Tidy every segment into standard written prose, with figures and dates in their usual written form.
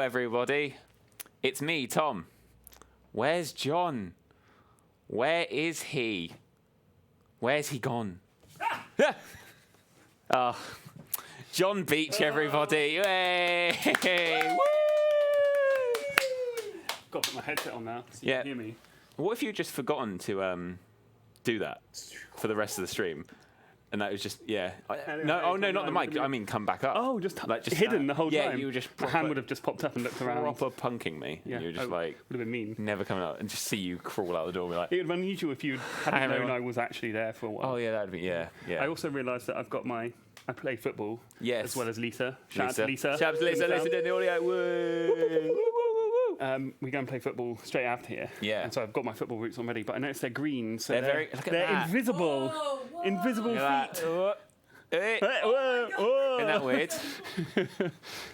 everybody. It's me, Tom. Where's John? Where is he? Where's he gone? Oh, John Beech, everybody. Yay! Woo! Got to put my headset on now so you can hear me. What if you just forgotten to do that for the rest of the stream? And that was just, no, not the mic. I mean, come back up. Oh, just hidden the whole time. Yeah, you were just my hand would have just popped up and looked around. Proper punking me. Yeah. You were just would have been mean. Never coming out and just see you crawl out the door and be like. It would have been unusual if you hadn't known I was actually there for a while. Oh, yeah, that'd be, yeah. I also realised that I play football. Yes. As well as Lisa. Shout out to Lisa. Shout out to Lisa. Lisa did the audio. Woo! We go and play football straight after here. Yeah. And so I've got my football boots on ready, but I noticed they're green, so they're invisible. Whoa. Invisible feet. Isn't that weird?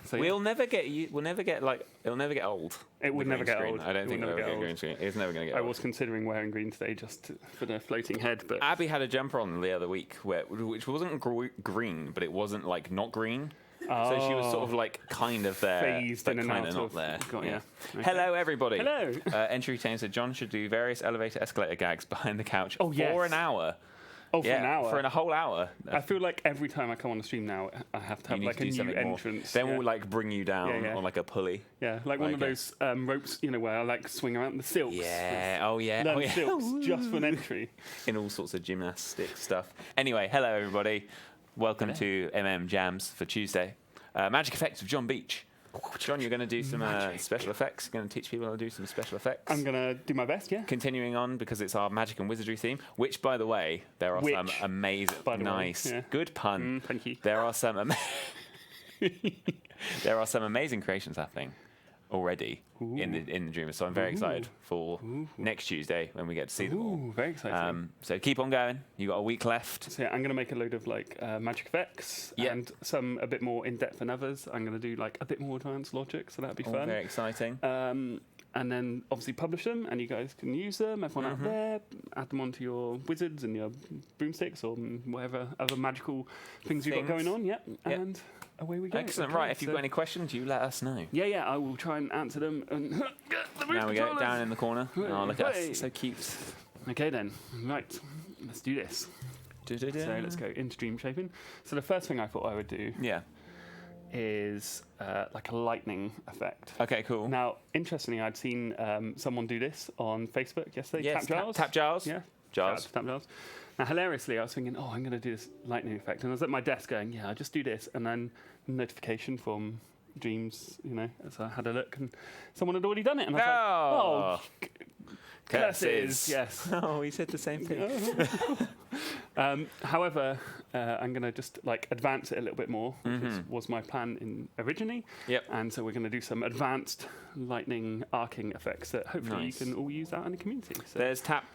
So, We'll never get it'll never get old. It would never get screen. old. I don't think it'll ever get green screen. It's never going to get old. I was considering wearing green today just for the floating head, but Abby had a jumper on the other week which wasn't green, but it wasn't like not green. So she was sort of like kind of there, phased but in and kind out of not of, there. Okay. Hello, everybody. Hello. Entry retains that John should do various elevator escalator gags behind the couch for an hour. Oh, for an hour? For a whole hour. I feel like every time I come on the stream now, I have to have like a new entrance. Then we'll like bring you down on like a pulley. Yeah, like one of those ropes, where I like swing around the silks. Yeah, silks just for an entry. In all sorts of gymnastic stuff. Anyway, hello everybody. Welcome to Jams for Tuesday. Magic Effects with John Beech. John, you're going to do some special effects. You're going to teach people how to do some special effects. I'm going to do my best, yeah. Continuing on, because it's our Magic and Wizardry theme, which, by the way, there are some amazing, good pun. Thank you. There are some amazing creations happening already in the Dreamiverse. So I'm very excited for next Tuesday when we get to see them all. Very exciting. So keep on going. You got a week left. So I'm going to make a load of like magic effects and some a bit more in depth than others. I'm going to do like a bit more advanced logic, so that'll be fun. Very exciting. And then obviously publish them, and you guys can use them. Everyone out there, add them onto your wizards and your broomsticks or whatever other magical things you've got going on. And away we go. Excellent. Right, if you've got any questions, you let us know. Yeah, I will try and answer them. And now we go down in the corner. Oh, look at us. So cute. Okay then. Right. Let's do this. So let's go into DreamShaping. So the first thing I thought I would do is like a lightning effect. Okay, cool. Now, interestingly, I'd seen someone do this on Facebook yesterday. Yes, Tap Giles. Yeah. Tap Giles. Now, hilariously, I was thinking, I'm going to do this lightning effect. And I was at my desk going, I'll just do this. And then notification from Dreams, so I had a look and someone had already done it. And I was like, curses. Yes. Oh, he said the same thing. However, I'm going to just like advance it a little bit more, which was my plan originally. Yep. And so we're going to do some advanced lightning arcing effects that hopefully you can all use out in the community. So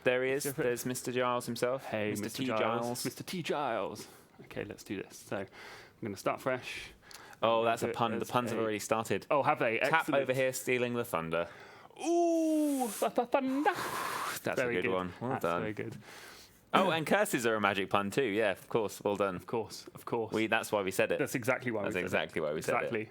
there he is. There's Mr. Giles himself. Hey, Mr. T. Giles. Mr. T. Giles. Okay, let's do this. So I'm going to start fresh. Oh, that's a pun. The puns have already started. Oh, have they? Tap over here, stealing the thunder. Ooh, thunder. That's a good one. Well done. Very good. Oh, and curses are a magic pun too. Yeah, of course. Well done. Of course. That's why we said it. That's exactly why we said it. That's exactly why we said it.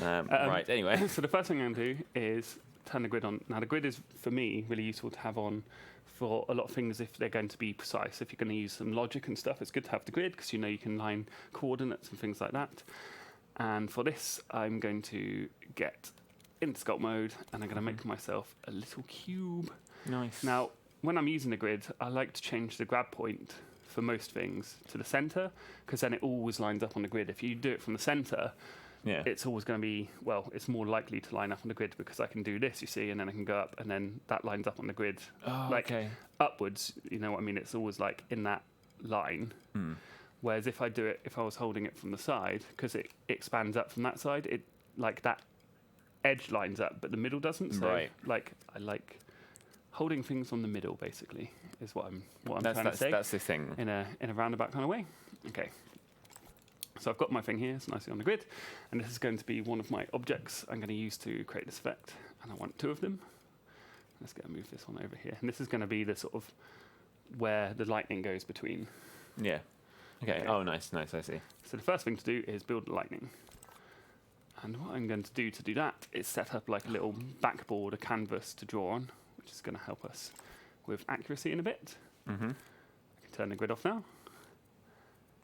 Right, anyway. So the first thing I'm going to do is turn the grid on. Now, the grid is, for me, really useful to have on for a lot of things if they're going to be precise. If you're going to use some logic and stuff, it's good to have the grid because you can line coordinates and things like that. And for this, I'm going to get into sculpt mode, and I'm going to make myself a little cube. Nice. Now, when I'm using the grid, I like to change the grab point for most things to the center, because then it always lines up on the grid. If you do it from the center, it's always going to be, it's more likely to line up on the grid because I can do this, you see, and then I can go up, and then that lines up on the grid. Upwards, you know what I mean? It's always like in that line. Whereas if I was holding it from the side, because it expands up from that side, it like that edge lines up, but the middle doesn't. So I like holding things on the middle, basically, is what I'm trying to say. That's the thing. In a roundabout kind of way. Okay. So I've got my thing here, it's nicely on the grid, and this is going to be one of my objects I'm going to use to create this effect, and I want two of them. Let's move this one over here, and this is going to be the sort of where the lightning goes between. Yeah. Okay. Oh, nice. I see. So the first thing to do is build lightning. And what I'm going to do that is set up like a little backboard, a canvas to draw on, which is going to help us with accuracy in a bit. Mm-hmm. I can turn the grid off now.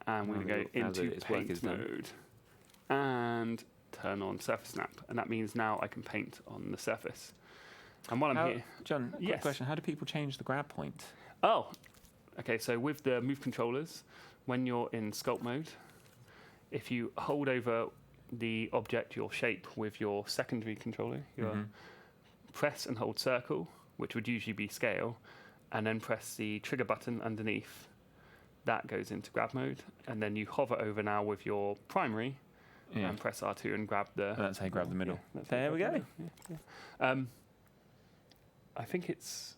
And we're going to go into paint mode and turn on surface snap. And that means now I can paint on the surface. And while I'm here... John, quick question. How do people change the grab point? Oh, okay. So with the move controllers, when you're in sculpt mode, if you hold over the object, your shape, with your secondary controller, you press and hold circle, which would usually be scale, and then press the trigger button underneath. That goes into grab mode, and then you hover over now with your primary and press R2 and grab the... That's how you grab the middle. There we go. I think it's...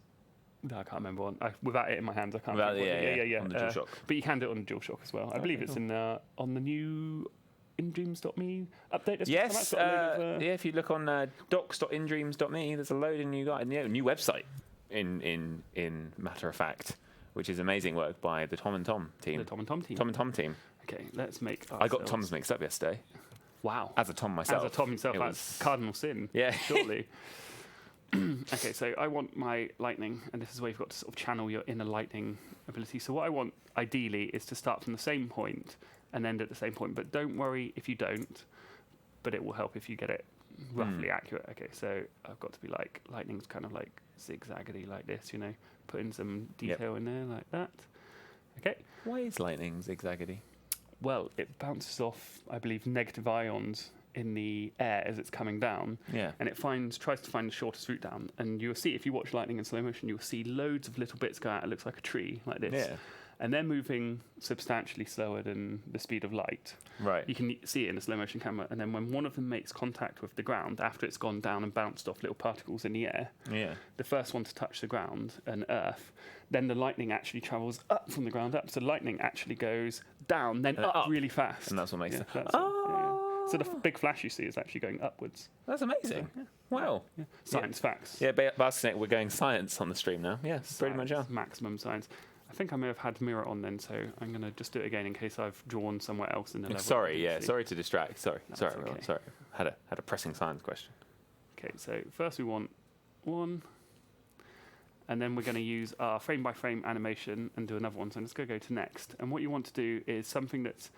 No, I can't remember one. Without it in my hands, I can't remember. Yeah. On the DualShock. But you can do it on the DualShock as well. I believe it's in on the new indreams.me update. Yes, if you look on docs.indreams.me, there's a load of new website in matter of fact, which is amazing work by the Tom and Tom team. The Tom and Tom team. Tom and Tom team. Okay, let's make I got Tom's mixed up yesterday. Wow. As a Tom myself. As a Tom himself, that's cardinal sin. Yeah. Surely. Okay, so I want my lightning, and this is where you've got to sort of channel your inner lightning ability. So what I want, ideally, is to start from the same point and end at the same point. But don't worry if you don't, but it will help if you get it roughly accurate. Okay, so I've got to be like, lightning's kind of like zigzaggedy like this, putting some detail in there like that. Okay. Why is lightning zigzaggedy? Well, it bounces off, I believe, negative ions in the air as it's coming down, and it tries to find the shortest route down. And you'll see, if you watch lightning in slow motion, you'll see loads of little bits go out. It looks like a tree, like this. Yeah. And they're moving substantially slower than the speed of light. Right. You can see it in a slow motion camera. And then when one of them makes contact with the ground, after it's gone down and bounced off little particles in the air, the first one to touch the ground and earth, then the lightning actually travels up from the ground up. So lightning actually goes down, then up really fast. And that's what makes it. So the big flash you see is actually going upwards. That's amazing. Wow. Yeah. Science facts. Yeah, basically we're going science on the stream now. Yeah, pretty much. Maximum science. I think I may have had mirror on then, so I'm going to just do it again in case I've drawn somewhere else in the level. Sorry to distract. Sorry. Okay. Had a pressing science question. Okay, so first we want one, and then we're going to use our frame by frame animation and do another one. So I'm just going to go to next. And what you want to do is something that's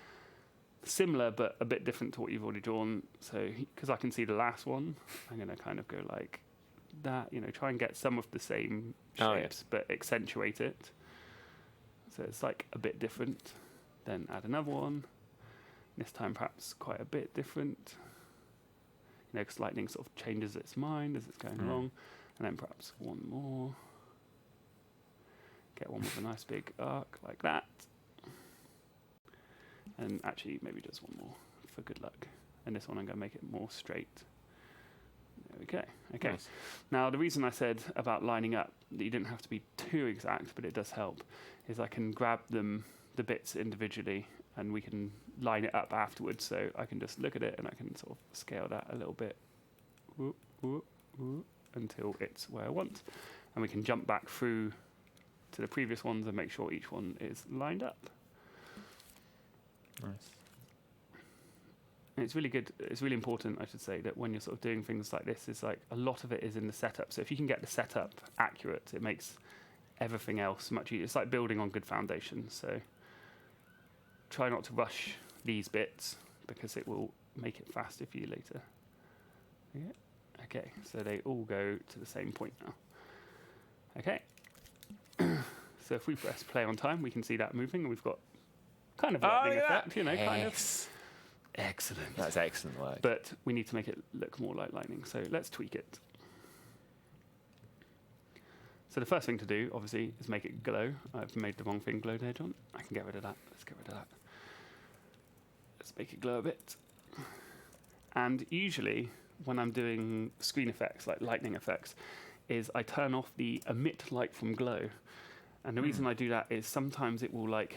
similar but a bit different to what you've already drawn. So because I can see the last one, I'm going to kind of go like that, try and get some of the same shapes but accentuate it. So it's like a bit different. Then add another one. This time perhaps quite a bit different. Because lightning sort of changes its mind as it's going along. And then perhaps one more. Get one with a nice big arc like that. And actually maybe just one more for good luck. And this one I'm going to make it more straight. There we go. Okay. Nice. Now the reason I said about lining up, that you didn't have to be too exact, but it does help, is I can grab the bits individually and we can line it up afterwards. So I can just look at it and I can sort of scale that a little bit until it's where I want. And we can jump back through to the previous ones and make sure each one is lined up. Nice. And it's really good. It's really important, I should say, that when you're sort of doing things like this, is like a lot of it is in the setup. So if you can get the setup accurate, it makes everything else much easier. It's like building on good foundations. So try not to rush these bits because it will make it faster for you later. Yeah. Okay, so they all go to the same point now. Okay. So if we press play on time, we can see that moving, and we've got kind of a lightning effect, kind of. Excellent. That's excellent work. But we need to make it look more like lightning, so let's tweak it. So the first thing to do, obviously, is make it glow. I've made the wrong thing glow there, John. I can get rid of that. Let's get rid of that. Let's make it glow a bit. And usually, when I'm doing screen effects, like lightning effects, is I turn off the emit light from glow. And the reason I do that is sometimes it will like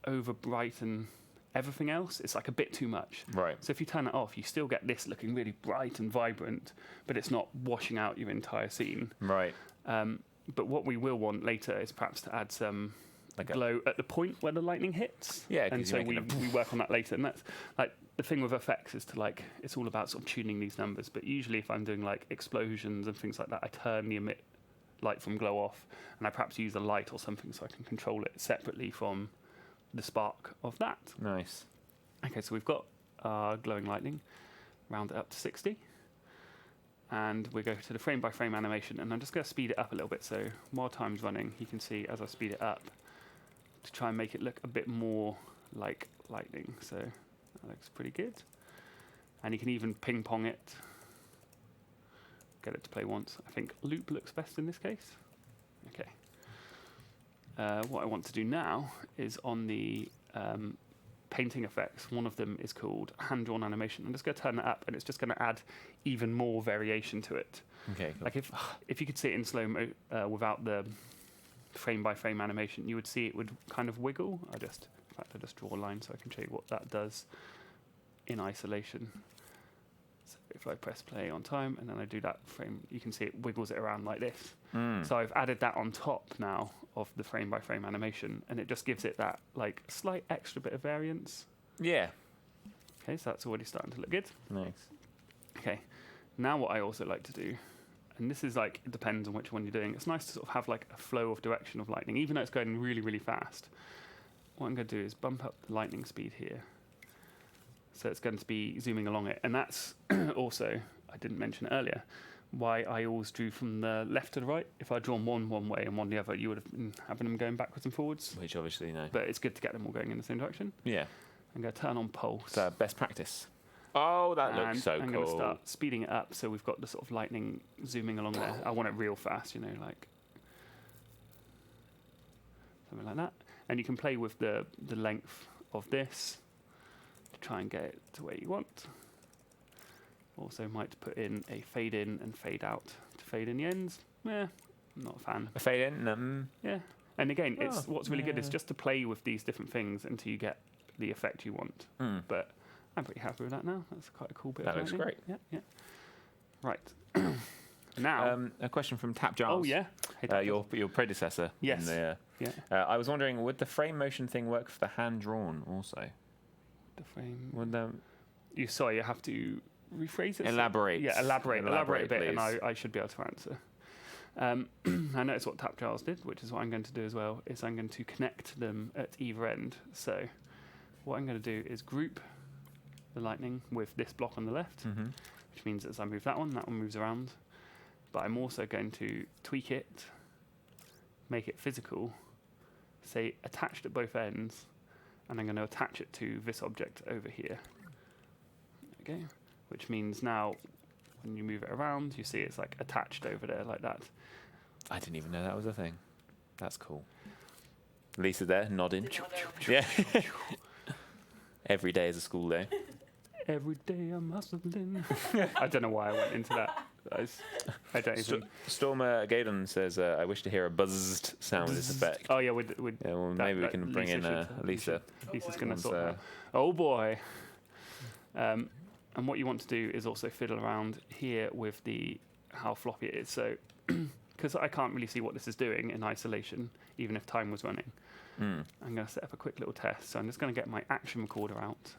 over brighten everything else. It's like a bit too much. Right. So if you turn it off, you still get this looking really bright and vibrant, but it's not washing out your entire scene. Right. But what we will want later is perhaps to add some glow at the point where the lightning hits. Yeah. And so we work on that later. And that's like the thing with effects is to like, it's all about sort of tuning these numbers. But usually if I'm doing like explosions and things like that, I turn the emit light from glow off, and I perhaps use a light or something so I can control it separately from the spark of that. Nice. Okay, so we've got our glowing lightning, round it up to 60. And we go to the frame by frame animation, and I'm just going to speed it up a little bit. So while time's running, you can see as I speed it up to try and make it look a bit more like lightning. So that looks pretty good. And you can even ping pong it, get it to play once. I think loop looks best in this case. Okay. What I want to do now is on the painting effects, one of them is called hand-drawn animation. I'm just going to turn that up, and it's just going to add even more variation to it. Okay. Cool. Like if you could see it in slow-mo without the frame-by-frame animation, you would see it would kind of wiggle. In fact, I just draw a line so I can show you what that does in isolation. So if I press play on time and then I do that frame, you can see it wiggles it around like this. So I've added that on top now of the frame-by-frame animation, and it just gives it that like slight extra bit of variance. Yeah. Okay, so that's already starting to look good. Nice. Okay, now what I also like to do, and this is like, it depends on which one you're doing, it's nice to sort of have like a flow of direction of lightning, even though it's going really, really fast. What I'm going to do is bump up the lightning speed here. So it's going to be zooming along it. And that's also, I didn't mention it earlier, why I always drew from the left to the right. If I'd drawn one way and one the other, you would have been having them going backwards and forwards. Which obviously, no. But it's good to get them all going in the same direction. Yeah. I'm going to turn on pulse. So best practice. Oh, that looks so cool. I'm going to start speeding it up, so we've got the sort of lightning zooming along there. I want it real fast, you know, like something like that. And you can play with the length of this to try and get it to where you want. Also might put in a fade in and fade out to fade in the ends. Yeah, I'm not a fan. A fade in? Yeah. And again, what's really good is just to play with these different things until you get the effect you want. But I'm pretty happy with that now. That's quite a cool bit of lightning. That looks great. Yeah. Right. Now, a question from Tap Giles. Oh, yeah. Hey, your predecessor. Yes. In the, I was wondering, would the frame motion thing work for the hand-drawn also? The frame... Would you have to rephrase it? Elaborate. Yeah, elaborate a bit, please. And I should be able to answer. I noticed what Tap Giles did, which is what I'm going to do as well, is I'm going to connect them at either end. So what I'm going to do is group the lightning with this block on the left, which means as I move that one moves around. But I'm also going to tweak it, make it physical, say attached at both ends, and I'm going to attach it to this object over here. Okay, which means now when you move it around, you see it's like attached over there like that. I didn't even know that was a thing. That's cool. Lisa there, nodding. Yeah. Every day is a school day. Every day I'm hustling. I don't know why I went into that. I don't even... Stormer Gaydon says, I wish to hear a buzzed sound with this effect. Oh, yeah. Yeah, well, maybe we can bring in Lisa. Lisa's going to sort that. Oh, boy. And what you want to do is also fiddle around here with how floppy it is. So, because I can't really see what this is doing in isolation, even if time was running, I'm going to set up a quick little test. So I'm just going to get my action recorder out.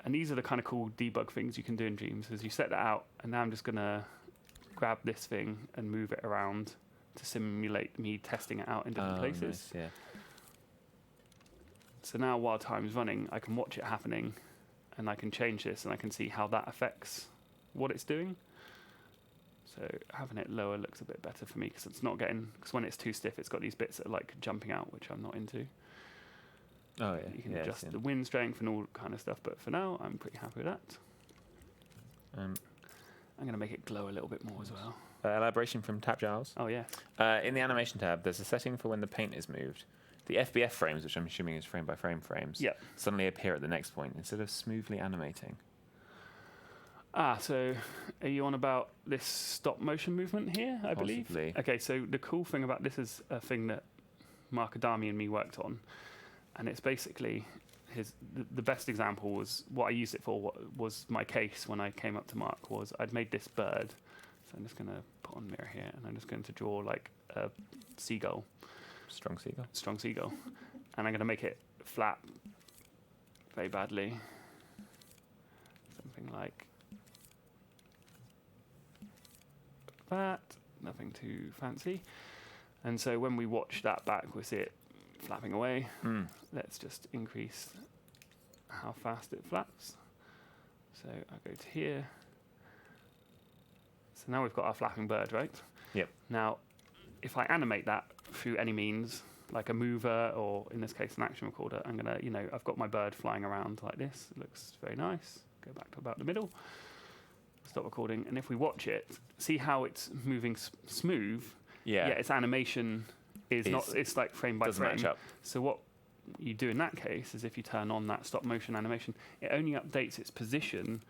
And these are the kind of cool debug things you can do in Dreams, is you set that out, and now I'm just going to grab this thing and move it around to simulate me testing it out in different places. Nice, yeah. So now while time's running, I can watch it happening, and I can change this, and I can see how that affects what it's doing. So having it lower looks a bit better for me, because it's not getting... Because when it's too stiff, it's got these bits that are like jumping out, which I'm not into. Oh, yeah. You can adjust the wind strength and all kind of stuff, but for now, I'm pretty happy with that. I'm going to make it glow a little bit more as well. Elaboration from Tap Giles. Oh, yeah. In the animation tab, there's a setting for when the paint is moved. The FBF frames, which I'm assuming is frame-by-frame frames, suddenly appear at the next point instead of smoothly animating. So are you on about this stop-motion movement here, I believe? Possibly. Okay, so the cool thing about this is a thing that Mark Adami and me worked on. And it's basically the best example was what I used it for. What was my case when I came up to Mark was I'd made this bird. So I'm just going to put on mirror here, and I'm just going to draw like a seagull. Strong seagull. Strong seagull. And I'm going to make it flap very badly. something like that, nothing too fancy. And so when we watch that back, we see it flapping away. Let's just increase how fast it flaps. So I go to here. So now we've got our flapping bird, right? Yep. Now, if I animate that through any means, like a mover or in this case an action recorder, I'm gonna, I've got my bird flying around like this. It looks very nice. Go back to about the middle. Stop recording. And if we watch it, see how it's moving smooth. Yeah. Its animation is not. It's like frame by doesn't frame. match up. So what you do in that case is if you turn on that stop motion animation, it only updates its position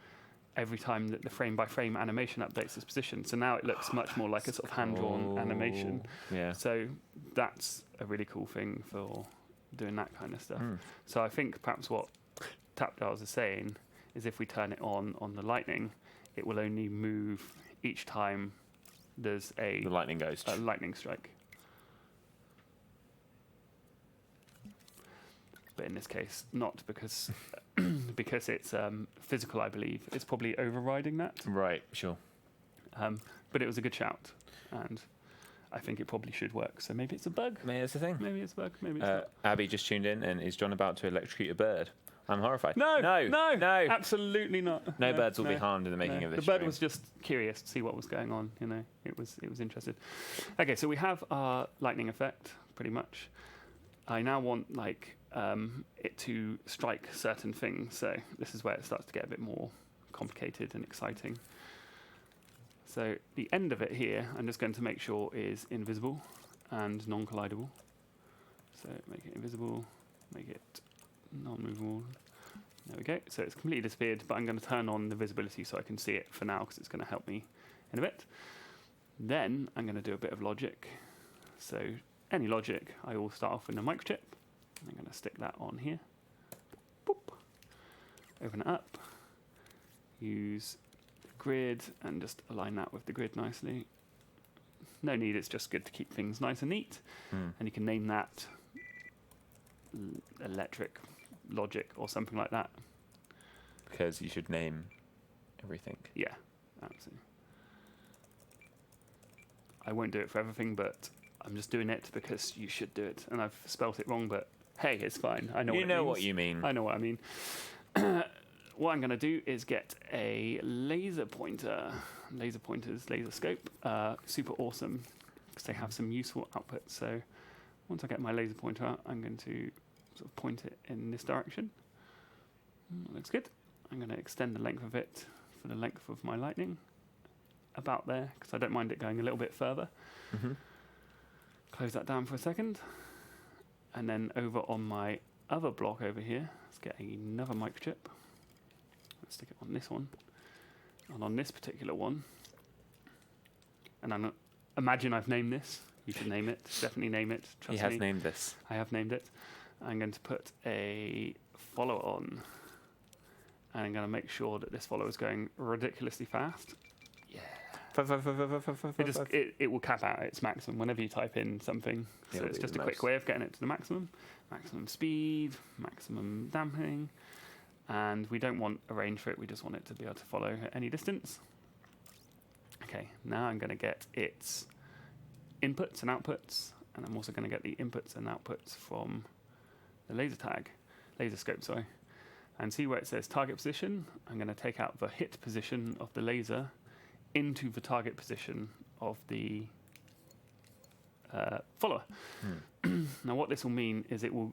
every time that the frame by frame animation updates its position. So now it looks much more like a sort of hand-drawn animation. Yeah. So that's a really cool thing for doing that kind of stuff. So I think perhaps what Tapdials is saying is if we turn it on the lightning, it will only move each time there's the lightning goes. A lightning strike. But in this case, not because because it's physical, I believe. It's probably overriding that. Right, sure. But it was a good shout, and I think it probably should work. So maybe it's a bug. Maybe that's the thing. Maybe it's a bug. Maybe it's not. Abby just tuned in, and is John about to electrocute a bird? I'm horrified. No, no, absolutely not. No birds will be harmed in the making of this. The bird was just curious to see what was going on. It was interested. Okay, so we have our lightning effect pretty much. I now want it to strike certain things. So this is where it starts to get a bit more complicated and exciting. So the end of it here, I'm just going to make sure is invisible and non-collidable. So make it invisible, make it non-movable. There we go. So it's completely disappeared, but I'm going to turn on the visibility so I can see it for now because it's going to help me in a bit. Then I'm going to do a bit of logic. So any logic, I will start off with a microchip. I'm going to stick that on here. Boop. Open it up. Use the grid and just align that with the grid nicely. No need, it's just good to keep things nice and neat. And you can name that electric logic or something like that. Because you should name everything. Yeah, absolutely. I won't do it for everything, but I'm just doing it because you should do it. And I've spelt it wrong, but hey, it's fine. I know what it means. What you mean. I know what I mean. What I'm going to do is get a laser pointer. Laser pointers, laser scope. Super awesome because they have some useful outputs. So once I get my laser pointer out, I'm going to sort of point it in this direction. Looks good. I'm going to extend the length of it for the length of my lightning. About there, because I don't mind it going a little bit further. Close that down for a second. And then over on my other block over here, let's get another microchip. Let's stick it on this one. And on this particular one, and imagine I've named this. You should name it. Definitely name it. Trust me. He has named this. I have named it. I'm going to put a follower on. And I'm going to make sure that this follower is going ridiculously fast. Yeah. It will cap out at its maximum whenever you type in something. So it's just a quick way of getting it to the maximum. Maximum speed, maximum dampening. And we don't want a range for it, we just want it to be able to follow at any distance. Okay, now I'm going to get its inputs and outputs. And I'm also going to get the inputs and outputs from the laser scope, sorry. And see where it says target position. I'm going to take out the hit position of the laser into the target position of the follower. Now what this will mean is it will,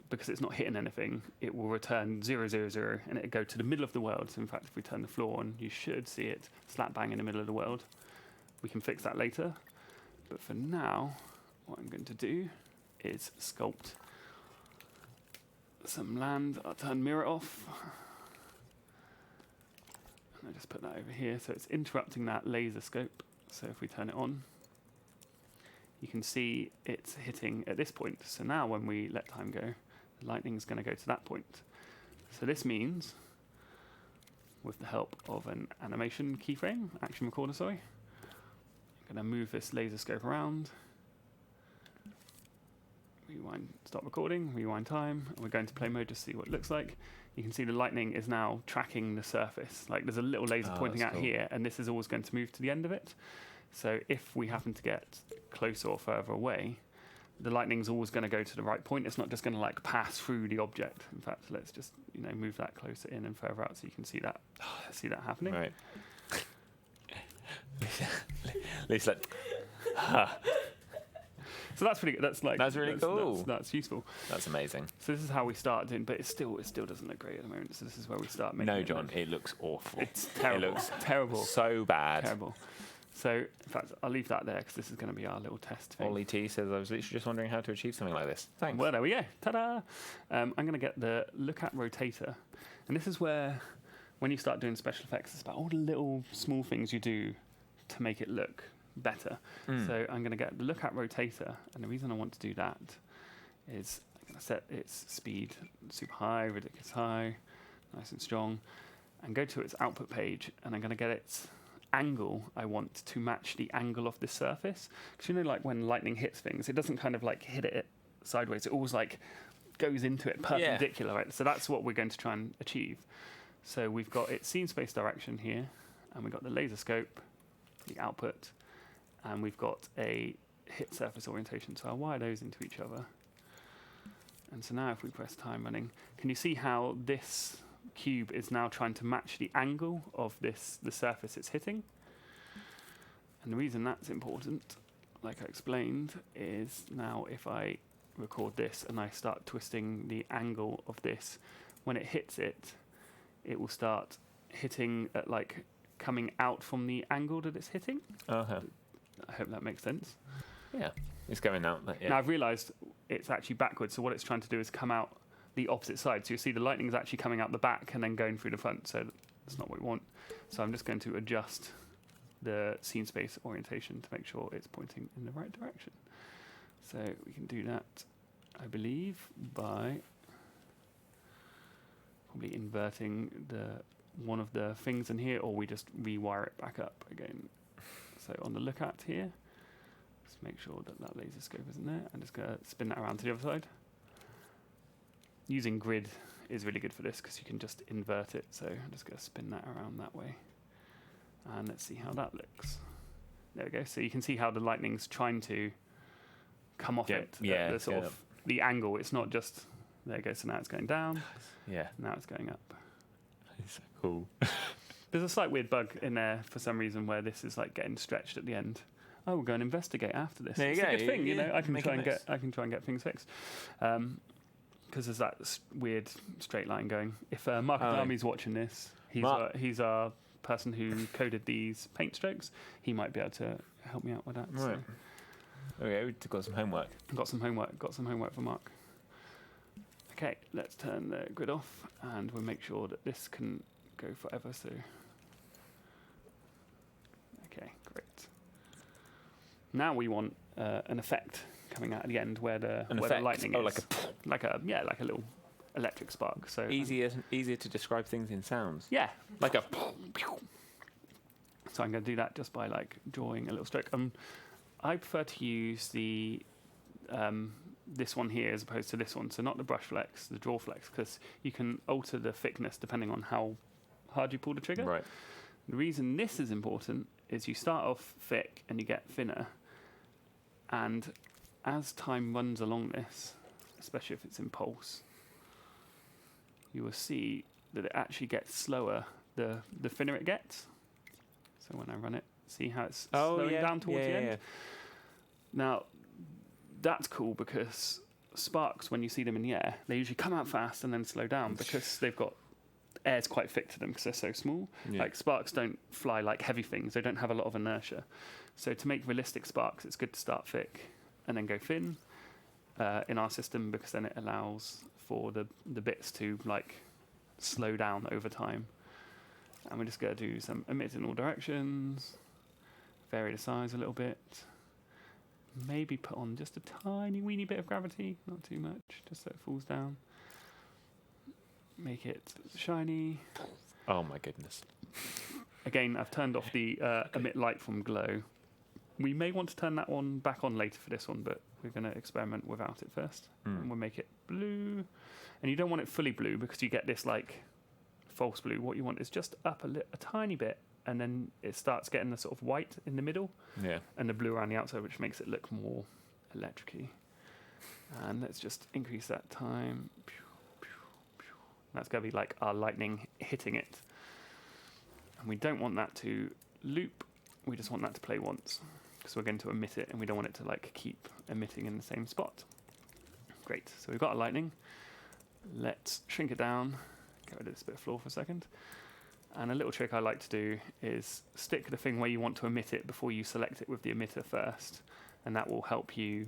because it's not hitting anything, it will return 0, 0, 0, and it'll go to the middle of the world. So in fact, if we turn the floor on, you should see it slap bang in the middle of the world. We can fix that later. But for now, what I'm going to do is sculpt some land. I'll turn mirror off. And I just put that over here, so it's interrupting that laser scope. So if we turn it on, you can see it's hitting at this point. So now when we let time go, the lightning's going to go to that point. So this means, with the help of an animation keyframe, action recorder, sorry, I'm going to move this laser scope around. rewind, stop recording, rewind time, and we're going to play mode to see what it looks like. You can see the lightning is now tracking the surface. Like there's a little laser pointing out here, and this is always going to move to the end of it. So if we happen to get closer or further away, the lightning's always going to go to the right point. It's not just going to like pass through the object. In fact, let's just move that closer in and further out so you can see that happening. Right. Least like. So that's pretty good. That's really cool. That's useful. That's amazing. So this is how we started doing, but it still doesn't look great at the moment. So this is where we start making. No, John, it looks awful. It's terrible. It looks terrible. So bad. Terrible. So in fact, I'll leave that there because this is going to be our little test thing. Ollie T says, I was literally just wondering how to achieve something like this. Thanks. Well, there we go. Ta-da! I'm going to get the look at rotator, and this is where, when you start doing special effects, it's about all the little small things you do to make it look better. So I'm going to get the look at rotator, and the reason I want to do that is I'm going to set its speed super high, ridiculous high, nice and strong, and go to its output page, and I'm going to get its angle I want to match the angle of this surface. Because like when lightning hits things, it doesn't kind of like hit it sideways. It always like goes into it perpendicular, right? So that's what we're going to try and achieve. So we've got its scene space direction here, and we've got the laser scope, the output, and we've got a hit surface orientation. So I'll wire those into each other. And so now if we press time running, can you see how this cube is now trying to match the angle of the surface it's hitting? And the reason that's important, like I explained, is now if I record this and I start twisting the angle of this, when it hits it, it will start hitting at like coming out from the angle that it's hitting. Uh-huh. I hope that makes sense. Yeah, it's going out. Yeah. Now I've realised it's actually backwards, so what it's trying to do is come out the opposite side. So you see the lightning is actually coming out the back and then going through the front, so that's not what we want. So I'm just going to adjust the scene space orientation to make sure it's pointing in the right direction. So we can do that, I believe, by probably inverting one of the things in here, or we just rewire it back up again. So on the look at here, let's make sure that laser scope isn't there. I'm just going to spin that around to the other side. Using grid is really good for this because you can just invert it. So I'm just going to spin that around that way. And let's see how that looks. There we go. So you can see how the lightning's trying to come off it. Yeah. The sort of the angle. It's not just, there you go. So now it's going down. Yeah. Now it's going up. It's so cool. There's a slight weird bug in there for some reason where this is like getting stretched at the end. Oh, we'll go and investigate after this. There you it's go. a good thing, you know. I can Make try it and nice. get things fixed. Because there's that weird straight line going. If Mark Adami's watching this, he's our person who coded these paint strokes. He might be able to help me out with that. Right. So. Okay, we've got some homework. Got some homework for Mark. Okay, let's turn the grid off, and we'll make sure that this can go forever. So, okay, great. Now we want an effect coming out at the end where the lightning is. like a little electric spark. So easier to describe things in sounds. Yeah, Like a. So I'm going to do that just by like drawing a little stroke. I prefer to use the this one here as opposed to this one. So not the brush flex, the draw flex, because you can alter the thickness depending on how hard you pull the trigger. Right. The reason this is important is you start off thick and you get thinner, and as time runs along this, especially if it's in pulse, you will see that it actually gets slower the thinner it gets. So when I run it, see how it's slowing down towards the end? Yeah. Now, that's cool because sparks, when you see them in the air, they usually come out fast and then slow down because they've got air's quite thick to them because they're so small. Yeah. Like sparks don't fly like heavy things. They don't have a lot of inertia. So to make realistic sparks, it's good to start thick and then go thin in our system because then it allows for the bits to like slow down over time. And we're just going to do some emit in all directions, vary the size a little bit, maybe put on just a tiny weeny bit of gravity, not too much, just so it falls down. Make it shiny. Oh my goodness. Again, I've turned off the emit light from glow. We may want to turn that one back on later for this one, but we're going to experiment without it first. And we'll make it blue. And you don't want it fully blue because you get this like false blue. What you want is just up a tiny bit, and then it starts getting the sort of white in the middle and the blue around the outside, which makes it look more electric-y. And let's just increase that time. That's going to be like our lightning hitting it. And we don't want that to loop. We just want that to play once, because we're going to emit it, and we don't want it to like keep emitting in the same spot. Great. So we've got our lightning. Let's shrink it down. Get rid of this bit of floor for a second. And a little trick I like to do is stick the thing where you want to emit it before you select it with the emitter first, and that will help you,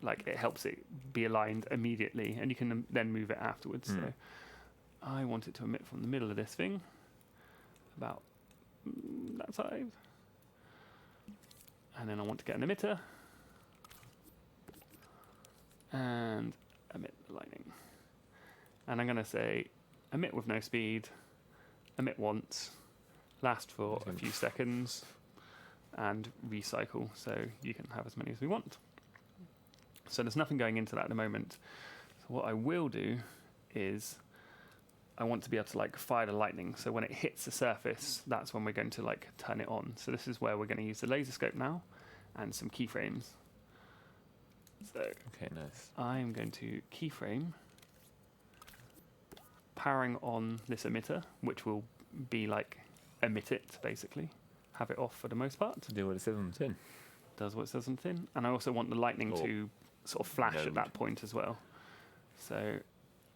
like it helps it be aligned immediately, and you can then move it afterwards. So I want it to emit from the middle of this thing, about that side. And then I want to get an emitter and emit the lightning. And I'm going to say emit with no speed, emit once, last for a few seconds, and recycle, so you can have as many as we want. So there's nothing going into that at the moment. So what I will do is I want to be able to like fire the lightning, so when it hits the surface, that's when we're going to like turn it on. So this is where we're going to use the laser scope now and some keyframes. So okay, nice. I'm going to keyframe powering on this emitter, which will be like emit it basically, have it off for the most part. Do what it says on the tin. Does what it says on the tin. And I also want the lightning to sort of flash at that point as well. So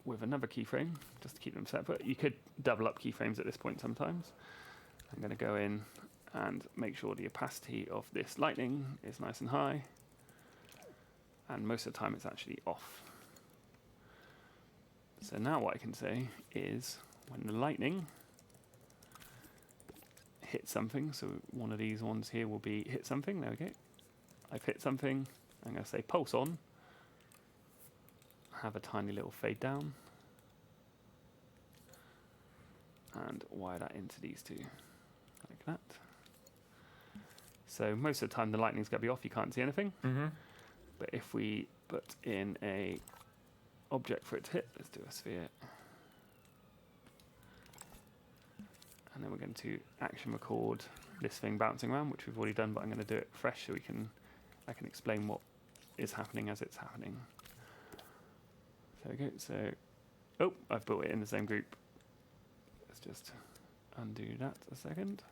with another keyframe, just to keep them separate. You could double up keyframes at this point sometimes. I'm going to go in and make sure the opacity of this lightning is nice and high. And most of the time it's actually off. So now what I can say is when the lightning hits something, so one of these ones here will be hit something, there we go. I've hit something, I'm going to say pulse on, have a tiny little fade down, and wire that into these two, like that. So most of the time the lightning's going to be off, you can't see anything. But if we put in a object for it to hit, let's do a sphere. And then we're going to action record this thing bouncing around, which we've already done, but I'm going to do it fresh so I can explain what is happening as it's happening. So we go. So, I've built it in the same group. Let's just undo that a second.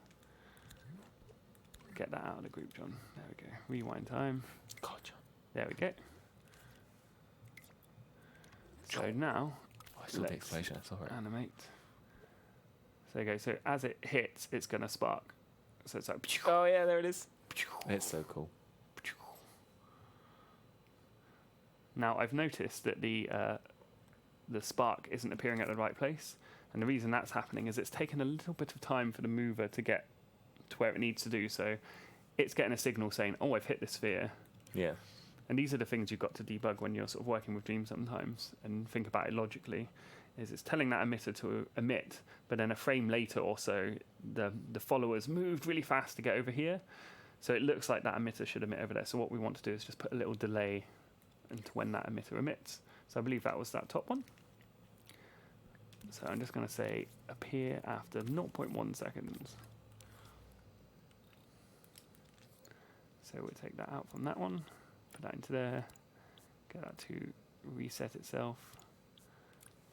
Get that out of the group, John. There we go. Rewind time. God, John. There we go. So now, I saw the explosion. I saw it. Animate. So there you go. So as it hits, it's going to spark. So it's like. Oh yeah, there it is. It's so cool. Now I've noticed that the spark isn't appearing at the right place, and the reason that's happening is it's taken a little bit of time for the mover to get to where it needs to do. So it's getting a signal saying, "Oh, I've hit the sphere." Yeah. And these are the things you've got to debug when you're sort of working with Dream sometimes, and think about it logically. Is it's telling that emitter to emit, but then a frame later or so, the followers moved really fast to get over here, so it looks like that emitter should emit over there. So what we want to do is just put a little delay into when that emitter emits. So I believe that was that top one. So I'm just going to say appear after 0.1 seconds. So we'll take that out from that one, put that into there, get that to reset itself,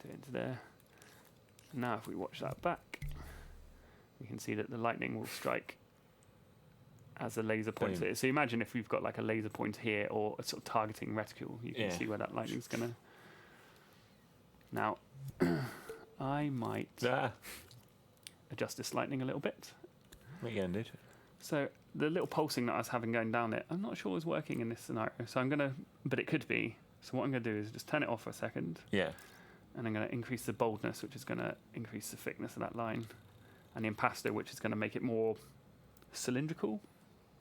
do it into there. And now if we watch that back, we can see that the lightning will strike as a laser pointer. Boom. So imagine if we've got like a laser pointer here or a sort of targeting reticule, you can see where that lightning's going to... Now, I might adjust this lightning a little bit. What are you going to do to it? So the little pulsing that I was having going down it, I'm not sure is working in this scenario. So I'm going to, but it could be. So what I'm going to do is just turn it off for a second. Yeah. And I'm going to increase the boldness, which is going to increase the thickness of that line. And the impasto, which is going to make it more cylindrical,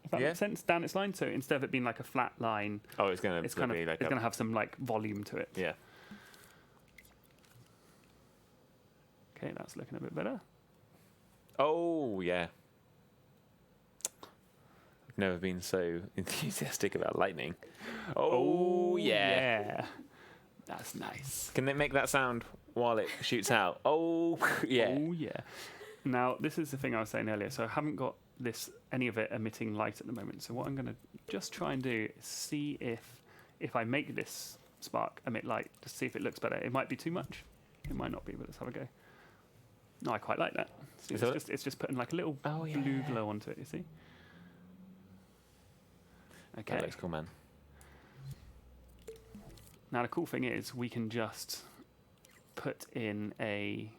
if that makes sense, down its line. So instead of it being like a flat line, it's going to have some like volume to it. Yeah. Okay, that's looking a bit better. Oh, yeah. never been so enthusiastic about lightning. Oh, yeah. That's nice. Can they make that sound while it shoots out? Oh, yeah. Oh, yeah. Now, this is the thing I was saying earlier. So I haven't got any of it emitting light at the moment. So what I'm going to just try and do is see if I make this spark emit light, to see if it looks better. It might be too much. It might not be, but let's have a go. No, I quite like that. See, it's just putting like a little blue glow onto it, you see? Okay. That looks cool, man. Now, the cool thing is we can just put in a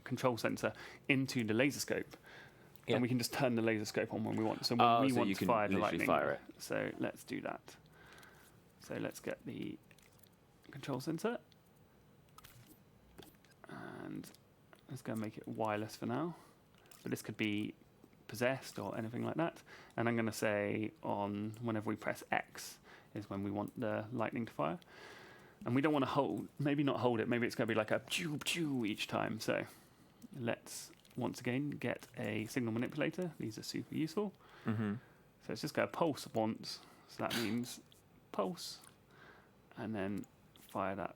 control sensor into the laser scope, and we can just turn the laser scope on when we want. So when we want to fire the lightning, so let's do that. So let's get the control sensor, and let's go and make it wireless for now. But this could be possessed or anything like that. And I'm going to say on whenever we press X is when we want the lightning to fire. And we don't want to maybe not hold it, maybe it's going to be like a pew pew each time. So let's once again get a signal manipulator. These are super useful. So it's just going to pulse once. So that means pulse. And then fire that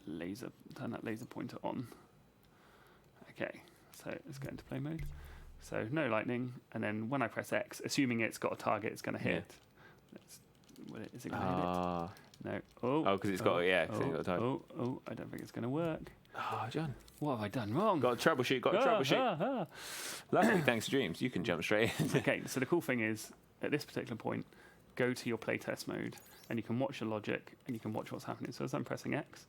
laser, turn that laser pointer on. Okay, so let's go into play mode. So no lightning, and then when I press X, assuming it's got a target, it's going to hit. Is it going to hit it? No. Oh, because it's got it's got a target. I don't think it's going to work. Oh, John. What have I done wrong? Got to troubleshoot. Luckily, thanks to Dreams, you can jump straight in. Okay, so the cool thing is, at this particular point, go to your playtest mode, and you can watch the logic, and you can watch what's happening. So as I'm pressing X,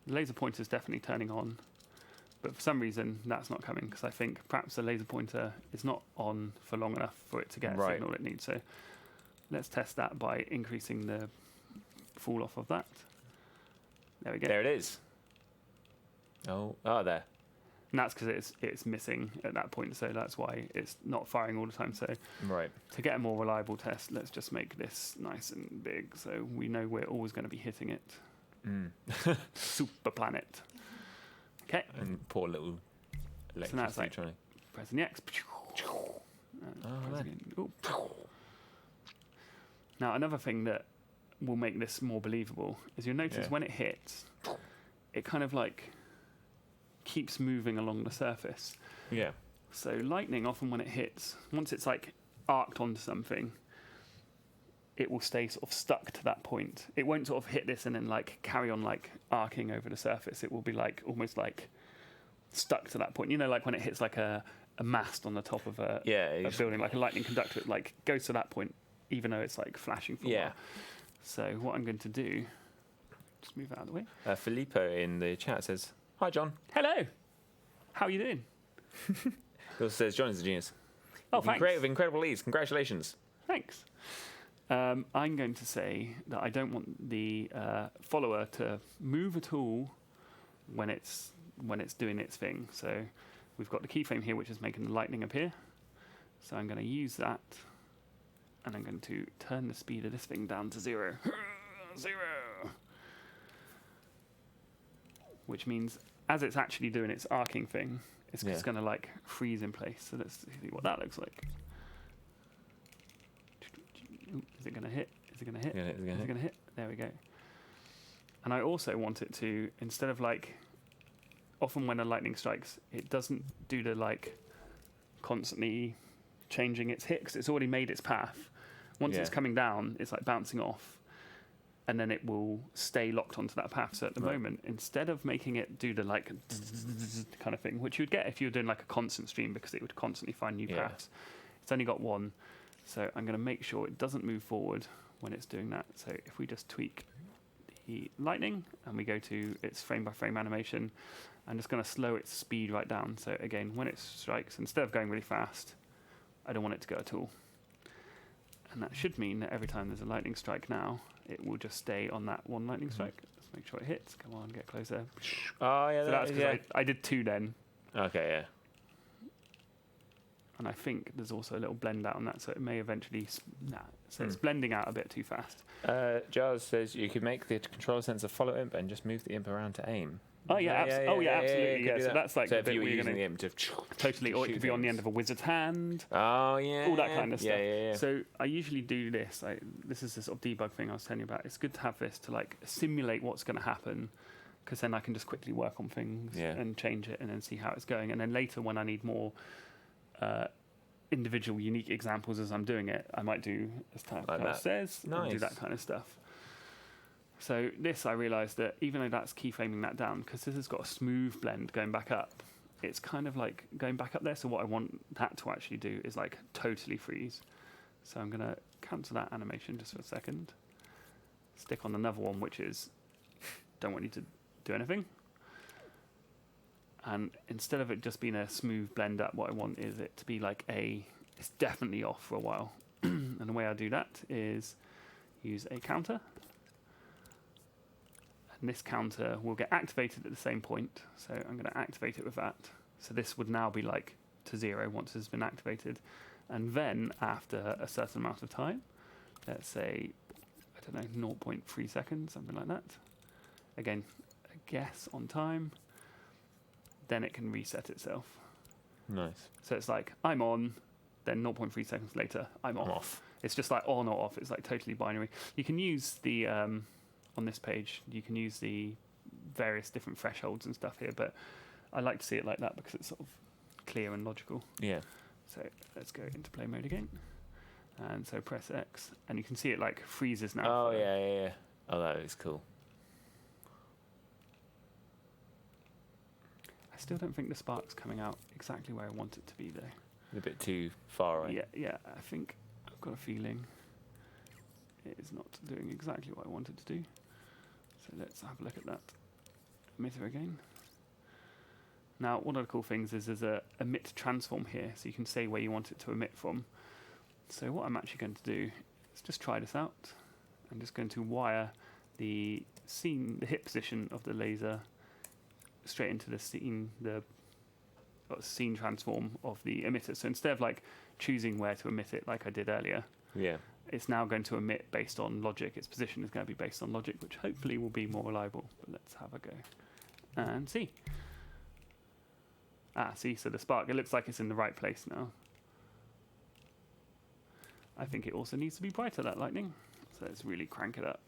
the laser pointer is definitely turning on. But for some reason, that's not coming, because I think perhaps the laser pointer is not on for long enough for it to get a signal it needs. So let's test that by increasing the fall off of that. There we go. There it is. There. And that's because it's missing at that point, so that's why it's not firing all the time. So to get a more reliable test, let's just make this nice and big, so we know we're always going to be hitting it. Super planet. Okay. And poor little electricity. So now it's like pressing the X. Now another thing that will make this more believable is you'll notice when it hits, it kind of like keeps moving along the surface. Yeah. So lightning, often when it hits, once it's like arced onto something, it will stay sort of stuck to that point. It won't sort of hit this and then like carry on like arcing over the surface. It will be like almost like stuck to that point. You know, like when it hits like a mast on the top of a building, like a lightning conductor, it like goes to that point, even though it's like flashing for a while. So what I'm going to do, just move it out of the way. Filippo in the chat says, "Hi, John." Hello. How are you doing? He also says, "John is a genius. Oh, thanks. Great with incredible ease. Congratulations." Thanks. I'm going to say that I don't want the follower to move at all when it's doing its thing. So we've got the keyframe here, which is making the lightning appear. So I'm going to use that, and I'm going to turn the speed of this thing down to 0. 0. Which means as it's actually doing its arcing thing, it's just going to like freeze in place. So let's see what that looks like. Is it going to hit? Is it going to hit? Is it going to hit? There we go. And I also want it to, instead of like, often when a lightning strikes, it doesn't do the like constantly changing its hit, 'cause it's already made its path. Once it's coming down, it's like bouncing off, and then it will stay locked onto that path. So at the moment, instead of making it do the like kind of thing, which you'd get if you were doing like a constant stream, because it would constantly find new paths, it's only got one. So I'm going to make sure it doesn't move forward when it's doing that. So if we just tweak the lightning and we go to its frame by frame animation, I'm just going to slow its speed right down. So again, when it strikes, instead of going really fast, I don't want it to go at all. And that should mean that every time there's a lightning strike now, it will just stay on that one lightning strike. Let's make sure it hits. Come on, get closer. Oh, yeah. So that's because I did 2 then. Okay, yeah. And I think there's also a little blend out on that, so it may eventually... So it's blending out a bit too fast. Giles says you could make the controller sensor follow imp and just move the imp around to aim. Oh yeah, absolutely. Yeah, do so that. that's like so the if bit you were where you're using going it to totally, or it shoot could be on the things. end of a wizard's hand. Oh yeah, All that kind of stuff. Yeah. So I usually do this. This is the sort of debug thing I was telling you about. It's good to have this to like simulate what's going to happen, because then I can just quickly work on things and change it and then see how it's going. And then later, when I need more individual, unique examples as I'm doing it, I might do as Tyler says, and do that kind of stuff. So this, I realised that even though that's keyframing that down, because this has got a smooth blend going back up, it's kind of like going back up there. So what I want that to actually do is like totally freeze. So I'm going to cancel that animation just for a second. Stick on another one, which is don't want you to do anything. And instead of it just being a smooth blend up, what I want is it to be like it's definitely off for a while. And the way I do that is use a counter. And this counter will get activated at the same point. So I'm going to activate it with that. So this would now be like to 0 once it's been activated. And then after a certain amount of time, let's say, I don't know, 0.3 seconds, something like that. Again, a guess on time. Then it can reset itself. Nice. So it's like, I'm on, then 0.3 seconds later, I'm off. It's just like on or off. It's like totally binary. You can use the, on this page, you can use the various different thresholds and stuff here, but I like to see it like that because it's sort of clear and logical. Yeah. So let's go into play mode again. And so press X, and you can see it like freezes now. Oh, yeah. Oh, that is cool. I still don't think the spark's coming out exactly where I want it to be, though. A bit too far away. Yeah. I think I've got a feeling it is not doing exactly what I want it to do. So let's have a look at that emitter again. Now, one of the cool things is there's a emit transform here, so you can say where you want it to emit from. So what I'm actually going to do is just try this out. I'm just going to wire the hit position of the laser straight into the scene transform of the emitter. So instead of like choosing where to emit it like I did earlier, it's now going to emit based on logic. Its position is going to be based on logic, which hopefully will be more reliable. But let's have a go and see. See, so the spark, it looks like it's in the right place now. I think it also needs to be brighter, that lightning. So let's really crank it up.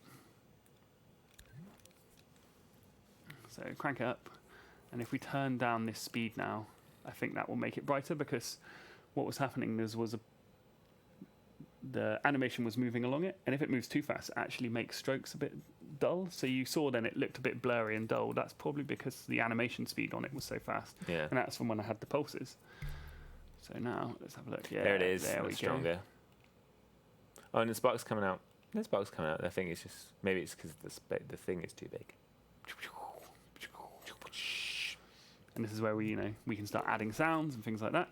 So crank it up. And if we turn down this speed now, I think that will make it brighter, because what was happening was the animation was moving along it, and if it moves too fast, it actually makes strokes a bit dull. So you saw then it looked a bit blurry and dull. That's probably because the animation speed on it was so fast. Yeah. And that's from when I had the pulses. So now let's have a look. Yeah, there it is. There we go. Stronger. Oh, and the spark's coming out. The spark's coming out. I think it's just maybe it's because the thing is too big. And this is where we can start adding sounds and things like that.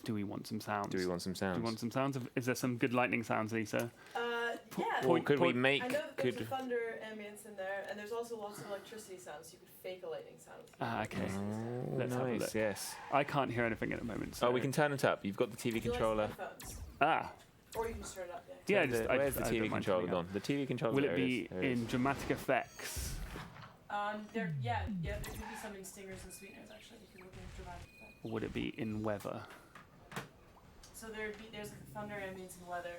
Do we want some sounds? Is there some good lightning sounds, Lisa? Yeah. Or could we make? I know that there's a thunder ambience in there, and there's also lots of electricity sounds. You could fake a lightning sound. Okay. Oh, Let's have a look. Yes. I can't hear anything at the moment. So we can turn it up. You've got the TV controller. Or you can turn it up. Yeah. Where's the TV controller gone? The TV controller. Will it be in dramatic effects? There could be some in Stingers and Sweeteners, actually, if you look in dramatic effects. Or would it be in weather? So there's a thunder ambience and weather.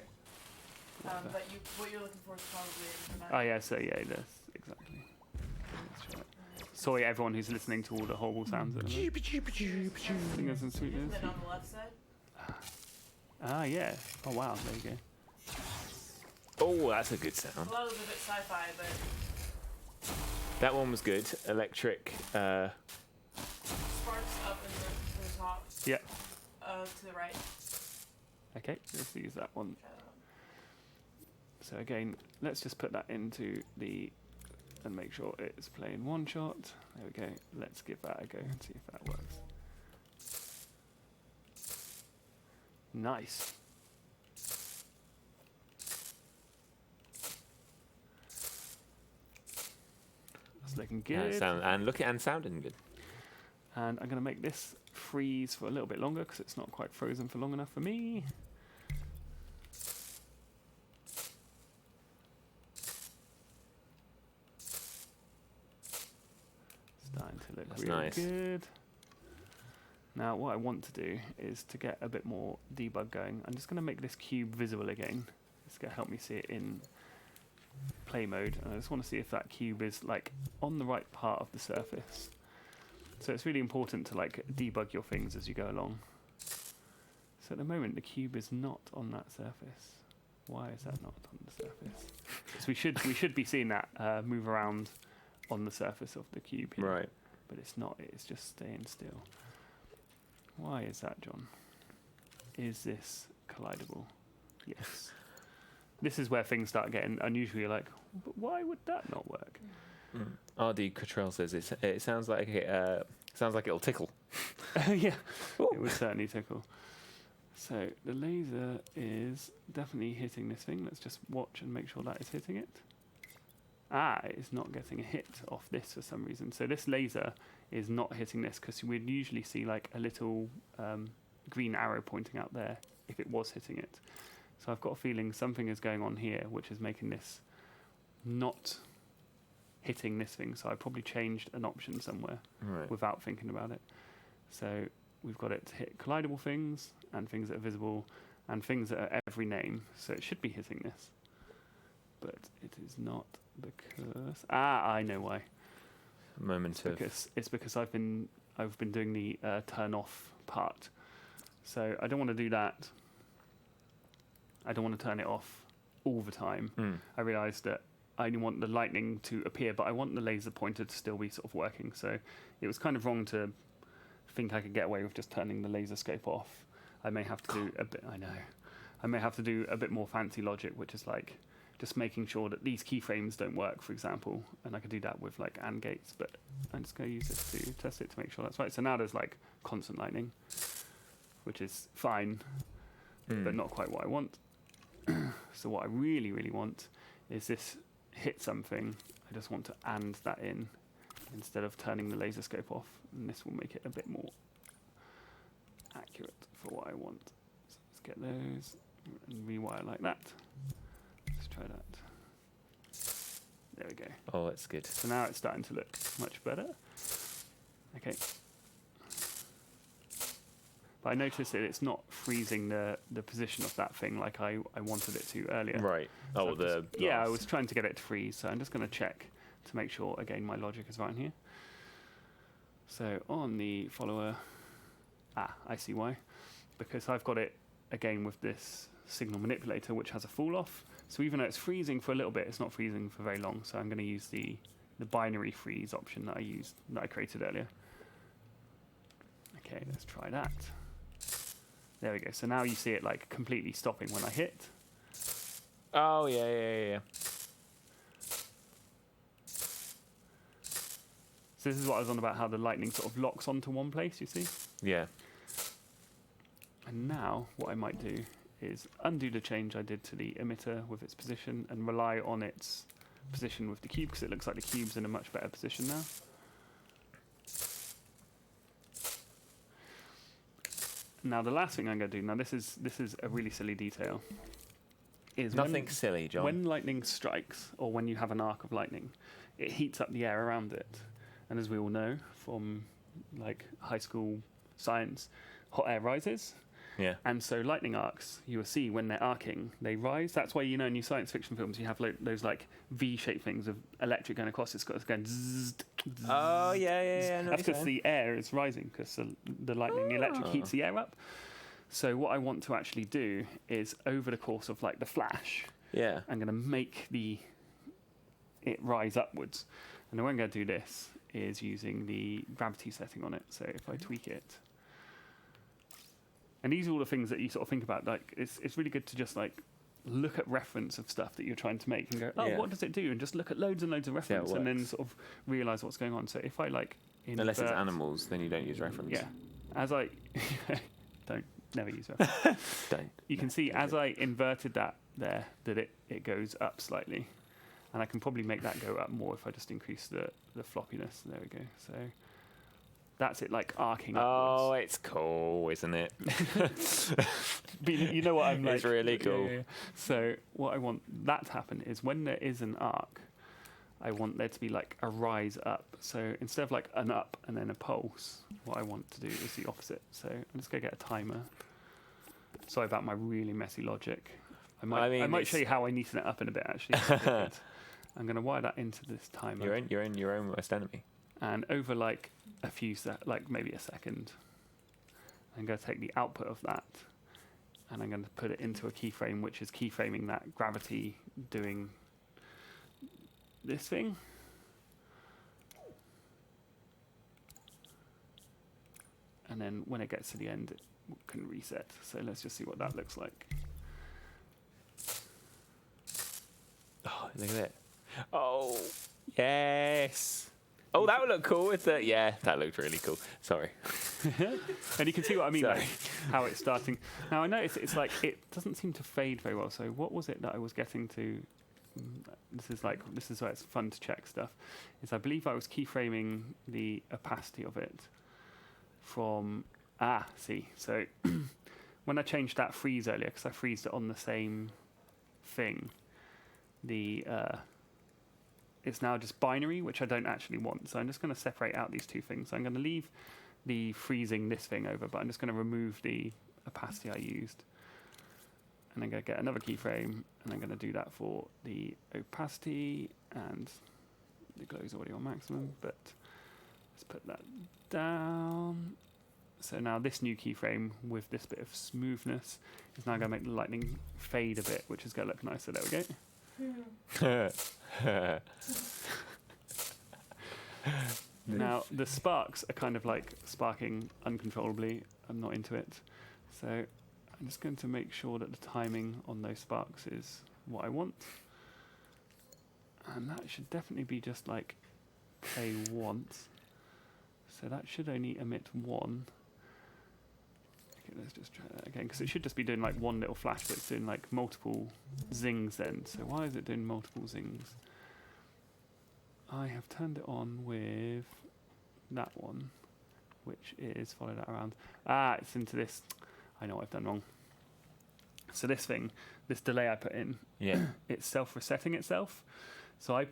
But what you're looking for is probably in dramatic. Oh yeah, so yeah, that's exactly. Let's try it. Sorry, everyone who's listening to all the horrible sounds. Stingers and Sweeteners. And then on the left side. Yeah. Oh wow, there you go. Oh, that's a good sound. Well, that was a bit sci-fi, but. That one was good. Electric. Sparks up in the top. Yeah. To the right. Okay, let's use that one. So again, let's just put that into and make sure it's playing one shot. There we go. Let's give that a go and see if that works. Nice. That's looking good. And sounding good. And I'm going to make this freeze for a little bit longer because it's not quite frozen for long enough for me. nice. Good. Now, what I want to do is to get a bit more debug going. I'm just going to make this cube visible again. It's going to help me see it in play mode. And I just want to see if that cube is like on the right part of the surface. So it's really important to like debug your things as you go along. So at the moment, the cube is not on that surface. Why is that not on the surface? So we should be seeing that move around on the surface of the cube here. Right. But it's not. It's just staying still. Why is that, John? Is this collidable? Yes. This is where things start getting unusual. You're like, but why would that not work? RD Cottrell says it sounds like it'll tickle. Yeah, it would certainly tickle. So the laser is definitely hitting this thing. Let's just watch and make sure that is hitting it. It is not getting a hit off this for some reason. So this laser is not hitting this because we'd usually see like a little green arrow pointing out there if it was hitting it. So I've got a feeling something is going on here which is making this not hitting this thing. So I probably changed an option somewhere without thinking about it. So we've got it to hit collidable things and things that are visible and things that are every name. So it should be hitting this. But it is not because... I know why. It's because I've been doing the turn off part. So I don't want to do that. I don't want to turn it off all the time. I realised that I only want the lightning to appear, but I want the laser pointer to still be sort of working. So it was kind of wrong to think I could get away with just turning the laser scope off. I may have to do a bit. I know. I may have to do a bit more fancy logic, which is like just making sure that these keyframes don't work, for example. And I could do that with like AND gates, but I'm just going to use this to test it to make sure that's right. So now there's like constant lightning, which is fine, but not quite what I want. So what I really, really want is this hit something. I just want to AND that in instead of turning the laser scope off. And this will make it a bit more accurate for what I want. So let's get those and rewire like that. Let's try that. There we go. Oh, that's good. So now it's starting to look much better. Okay. But I noticed that it's not freezing the position of that thing like I wanted it to earlier. Right. So I was trying to get it to freeze, so I'm just going to check to make sure, again, my logic is right in here. So on the follower, I see why. Because I've got it, again, with this signal manipulator, which has a fall off. So even though it's freezing for a little bit, it's not freezing for very long. So I'm going to use the binary freeze option that I created earlier. Okay, let's try that. There we go. So now you see it like completely stopping when I hit. Oh, yeah. So this is what I was on about, how the lightning sort of locks onto one place, you see? Yeah. And now what I might do is undo the change I did to the emitter with its position and rely on its position with the cube, because it looks like the cube's in a much better position now. Now the last thing I'm going to do, now this is a really silly detail, is nothing silly, John. When lightning strikes, or when you have an arc of lightning, it heats up the air around it. And as we all know from like high school science, hot air rises. Yeah. And so lightning arcs, you will see when they're arcing, they rise. That's why, you know, in your science fiction films, you have those like V-shaped things of electric going across. It's going zzz, zzz. Oh, yeah. That's because the air is rising, because the lightning, the electric heats the air up. So what I want to actually do is, over the course of like the flash, I'm going to make it rise upwards. And the way I'm going to do this is using the gravity setting on it. So if I tweak it, and these are all the things that you sort of think about. Like it's really good to just like look at reference of stuff that you're trying to make and go, what does it do? And just look at loads and loads of reference and then sort of realize what's going on. So if I like unless it's animals, then you don't use reference. Yeah, as I never use reference. You can see as I inverted that there that it goes up slightly, and I can probably make that go up more if I just increase the floppiness. There we go. So that's it, like arcing upwards. Oh, it's cool, isn't it? But you know what I'm like. It's really cool. Yeah. So what I want that to happen is when there is an arc, I want there to be like a rise up. So instead of like an up and then a pulse, what I want to do is the opposite. So I'm just going to get a timer. Sorry about my really messy logic. I might show you how I neaten it up in a bit, actually. I'm going to wire that into this timer. You're in your own worst enemy. And over like a few like maybe a second, I'm going to take the output of that and I'm going to put it into a keyframe, which is keyframing that gravity doing this thing. And then when it gets to the end, it can reset. So let's just see what that looks like. Oh, look at it. Oh, yes. Oh, that would look cool with the... Yeah, that looked really cool. Sorry. And you can see what I mean, like how it's starting. Now, I noticed it's like, it doesn't seem to fade very well. So what was it that I was getting to? This is where it's fun to check stuff. Is I believe I was keyframing the opacity of it from... see. So when I changed that freeze earlier, because I freezed it on the same thing, it's now just binary, which I don't actually want. So I'm just going to separate out these two things. So I'm going to leave the freezing this thing over, but I'm just going to remove the opacity I used. And I'm going to get another keyframe, and I'm going to do that for the opacity, and the glow is already on maximum, but let's put that down. So now this new keyframe with this bit of smoothness is now going to make the lightning fade a bit, which is going to look nicer. There we go. Now the sparks are kind of like sparking uncontrollably. I'm not into it, so I'm just going to make sure that the timing on those sparks is what I want, and that should definitely be just like play once, so that should only emit one. Okay, let's just try that again, because it should just be doing like one little flash, but it's doing like multiple zings then. So why is it doing multiple zings? I have turned it on with that one, which is, follow that around. It's into this. I know what I've done wrong. So this thing, this delay I put in, it's self-resetting itself. So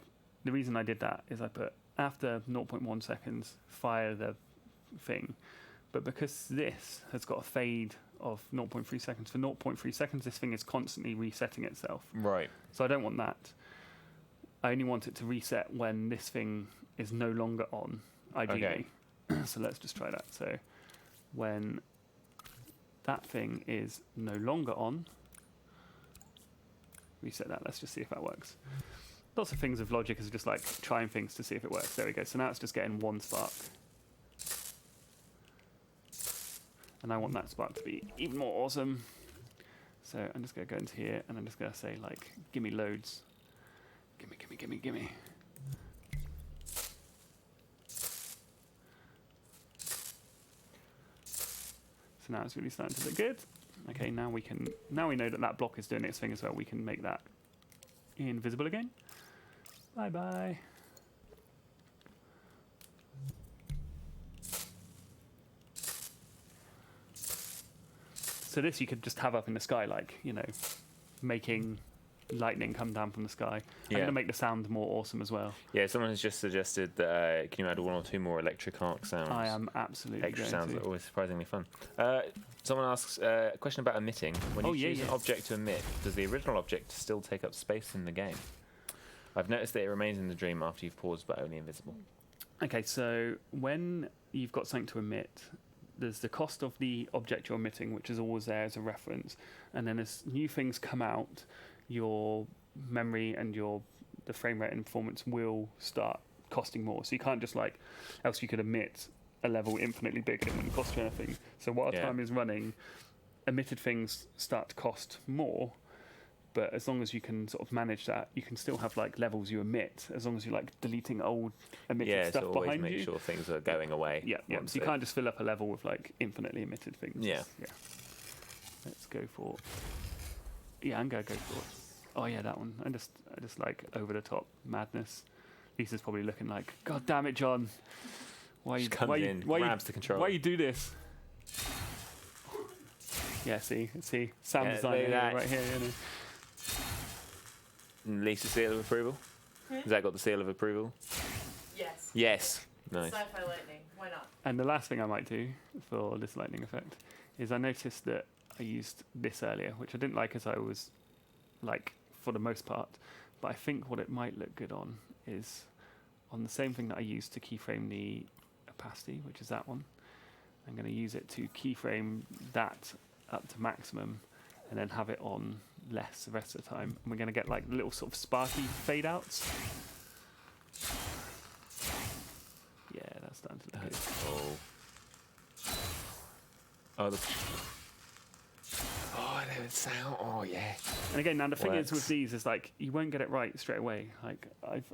the reason I did that is I put after 0.1 seconds, fire the thing. But because this has got a fade of 0.3 seconds, for 0.3 seconds, this thing is constantly resetting itself. Right. So I don't want that. I only want it to reset when this thing is no longer on, ideally. Okay. So let's just try that. So when that thing is no longer on, reset that. Let's just see if that works. Lots of things with logic is just like trying things to see if it works. There we go. So now it's just getting one spark. And I want that spark to be even more awesome. So I'm just going to go into here, and I'm just going to say, like, give me loads. Gimme, gimme, gimme, gimme. So now it's really starting to look good. Okay, now we know that block is doing its thing as well. We can make that invisible again. Bye-bye. So this you could just have up in the sky, like, you know, making lightning come down from the sky. I'm going to make the sound more awesome as well. Yeah, someone has just suggested that can you add one or two more electric arc sounds? I am absolutely Extra sounds are always surprisingly fun. Someone asks a question about emitting. When you choose an object to emit, does the original object still take up space in the game? I've noticed that it remains in the dream after you've paused, but only invisible. Okay, so when you've got something to emit, there's the cost of the object you're emitting, which is always there as a reference, and then as new things come out, your memory and the frame rate and performance will start costing more. So you can't just like, else you could emit a level infinitely big and it wouldn't cost you anything. So while time is running, emitted things start to cost more, but as long as you can sort of manage that, you can still have like levels you emit, as long as you're like deleting old emitted stuff so behind you. Make sure things are going away. Yeah. So you can't just fill up a level with like infinitely emitted things. Yeah. Let's go for. Yeah, I'm gonna go for. Oh yeah, that one. I just like over the top madness. Lisa's probably looking like, God damn it, John. Why grabs the controller. Why you do this? Yeah, see, sound design right here. Lisa, seal of approval. Has that got the seal of approval? Yes. Yes. Nice. Sci-fi lightning. Why not? And the last thing I might do for this lightning effect is I noticed that I used this earlier, which I didn't like as I was, like, for the most part. But I think what it might look good on is on the same thing that I used to keyframe the opacity, which is that one. I'm going to use it to keyframe that up to maximum and then have it on less the rest of the time. And we're going to get like little sort of sparky fade outs. Yeah, that's starting to look good. Oh, they would sound. Oh, yeah. And again, now the thing is with Works. these is like you won't get it right straight away. Like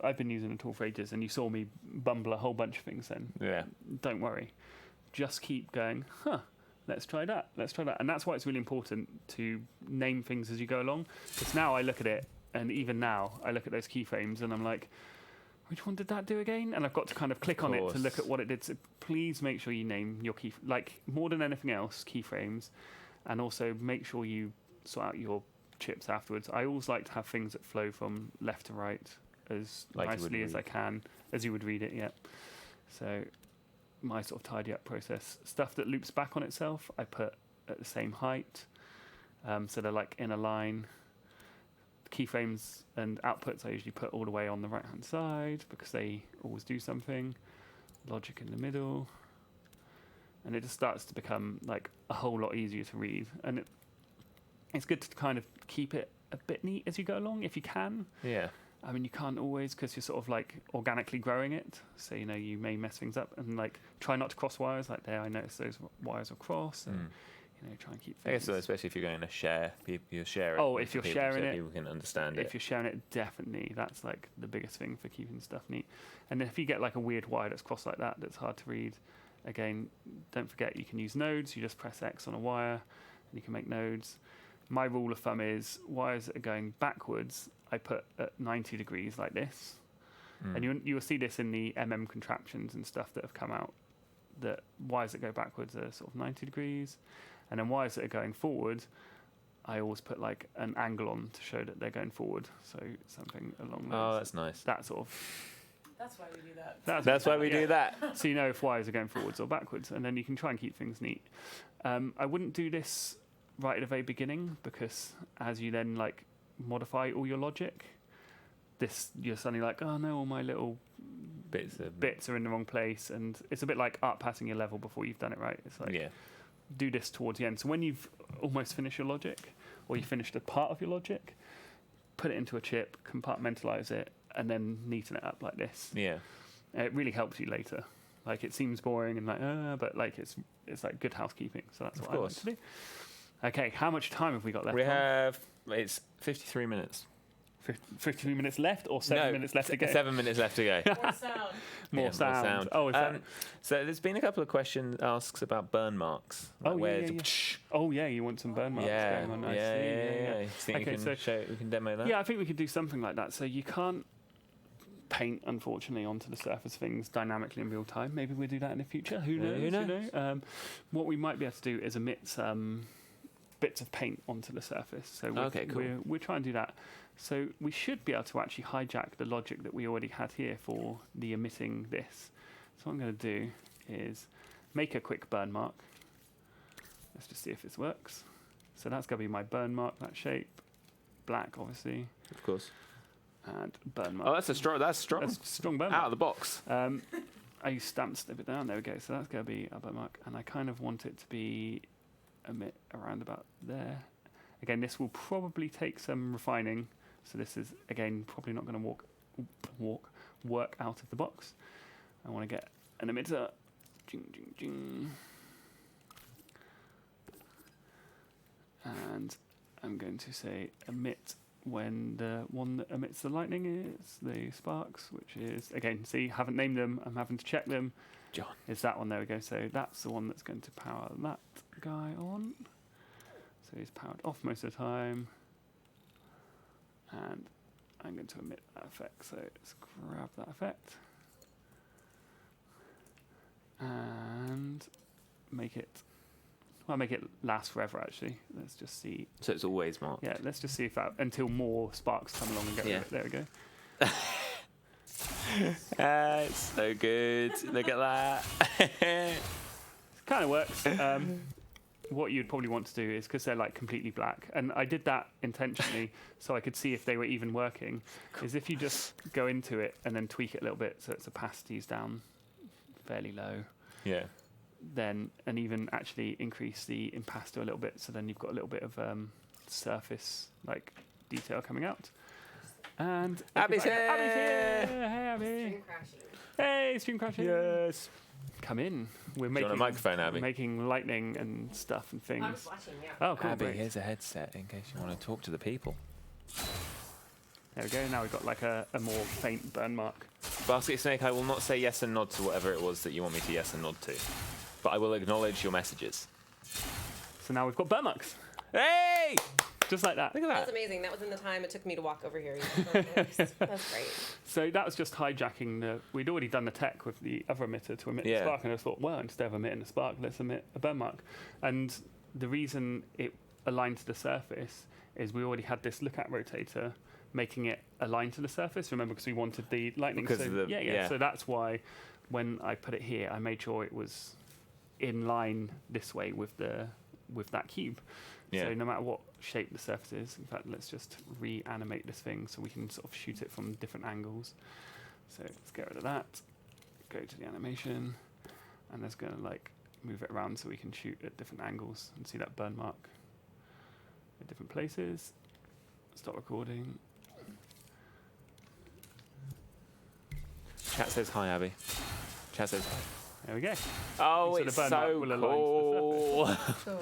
I've been using the tool for ages, and you saw me bumble a whole bunch of things. Then Yeah. don't worry, just keep going. Let's try that. Let's try that. And that's why it's really important to name things as you go along. Because now I look at it, and even now I look at those keyframes, and I'm like, which one did that do again? And I've got to kind of click on it to look at what it did. So please make sure you name your key, like more than anything else, keyframes, and also make sure you sort out your chips afterwards. I always like to have things that flow from left to right as Like nicely as I can, as you would read it. Yeah. So my sort of tidy up process. Stuff that loops back on itself, I put at the same height, so they're like in a line. Keyframes and outputs I usually put all the way on the right hand side because they always do something. Logic in the middle, and it just starts to become like a whole lot easier to read. And it's good to kind of keep it a bit neat as you go along if you can. Yeah. I mean, you can't always because you're sort of like organically growing it, so you know you may mess things up. And like try not to cross wires. Like there, I noticed those wires are cross. And, you know, try and keep I guess so, things. especially if you're going to share, you're sharing. Oh, if you're people sharing so it, people can understand it. if you're sharing it, definitely that's like the biggest thing for keeping stuff neat. And if you get like a weird wire that's crossed like that, that's hard to read. Again, don't forget you can use nodes. You just press X on a wire, and you can make nodes. My rule of thumb is wires that are going backwards, I put at 90 degrees like this. And you will see this in the contraptions and stuff that have come out, that wires that go backwards are sort of 90 degrees. And then wires that are going forward, I always put like an angle on to show that they're going forward. So something along those. Oh, that's nice. That sort of. That's why we do that. That's why we do that. So you know if wires are going forwards or backwards, and then you can try and keep things neat. I wouldn't do this right at the very beginning because as you then like modify all your logic, you're suddenly like, oh no, all my little bits are in the wrong place, and it's a bit like art passing your level before you've done it right. It's like do this towards the end. So when you've almost finished your logic, or you finished a part of your logic, put it into a chip, compartmentalize it, and then neaten it up like this. Yeah. It really helps you later. Like it seems boring and like, but like it's like good housekeeping. So that's what I like to do. Okay, how much time have we got left? We have, it's 53 minutes. 53 minutes left or 7 minutes left to go? 7 minutes left to go. More sound. More sound. Oh, is that? So there's been a couple of questions asks about burn marks. Like Oh yeah, you want some burn marks going on. Yeah. Think Okay, we can demo that? Yeah, I think we could do something like that. So you can't paint, unfortunately, onto the surface things dynamically in real time. Maybe we'll do that in the future. Who knows? Who knows? What we might be able to do is emit some bits of paint onto the surface. So we'll try and do that. So we should be able to actually hijack the logic that we already had here for the emitting this. So what I'm going to do is make a quick burn mark. Let's just see if this works. So that's going to be my burn mark, that shape. Black, obviously. Of course. And burn mark. Oh, that's strong. That's strong burn mark. Out of the box. I use stamp snip it down. There we go. So that's going to be a burn mark. And I kind of want it to be emit around about there. Again, this will probably take some refining. So this is, again, probably not going to work out of the box. I want to get an emitter. Jing, jing, jing. And I'm going to say emit when the one that emits the lightning is the sparks, which is, again, see, haven't named them. I'm having to check them. John. It's that one. There we go. So that's the one that's going to power that guy on. So he's powered off most of the time. And I'm going to emit that effect. So let's grab that effect. And make it last forever, actually. Let's just see. So it's always marked. Yeah, let's just see if that, until more sparks come along and get rid of it. There we go. It's so good. Look at that. Kind of works. What you'd probably want to do is, because they're like completely black, and I did that intentionally so I could see if they were even working, is if you just go into it and then tweak it a little bit so its opacity's down fairly low. Yeah. Then, and even actually increase the impasto a little bit, so then you've got a little bit of surface like detail coming out. And Abby's here! Abby's here! Hey, Abby! Stream crashing. Hey, stream crashing! Yes. Come in. We're Do you making want a microphone, Abby? making lightning and stuff and things. I was watching, yeah. Oh, cool! Abby, Great. here's a headset in case you want to talk to the people. There we go. Now we've got like a more faint burn mark. Basket Snake, I will not say yes and nod to whatever it was that you want me to yes and nod to, but I will acknowledge your messages. So now we've got burn marks, Hey! just like that. Look at That was that. amazing. That was in the time it took me to walk over here. That's great. So that was just hijacking the. We'd already done the tech with the other emitter to emit the Yeah. spark, and I thought, well, instead of emitting a spark, let's emit a burn mark. And the reason it aligned to the surface is we already had this lookout rotator making it align to the surface. Remember, because we wanted the lightning. Because so, of the- yeah. So that's why when I put it here, I made sure it was in line this way with that cube. Yeah. So no matter what shape the surface is, in fact, let's just reanimate this thing so we can sort of shoot it from different angles. So let's get rid of that. Go to the animation, and let's go like move it around so we can shoot at different angles and see that burn mark at different places. Stop recording. Chat says hi, Abby. Chat says hi. There we go. Oh, So the it's burn mark so will align to the cool. Cool.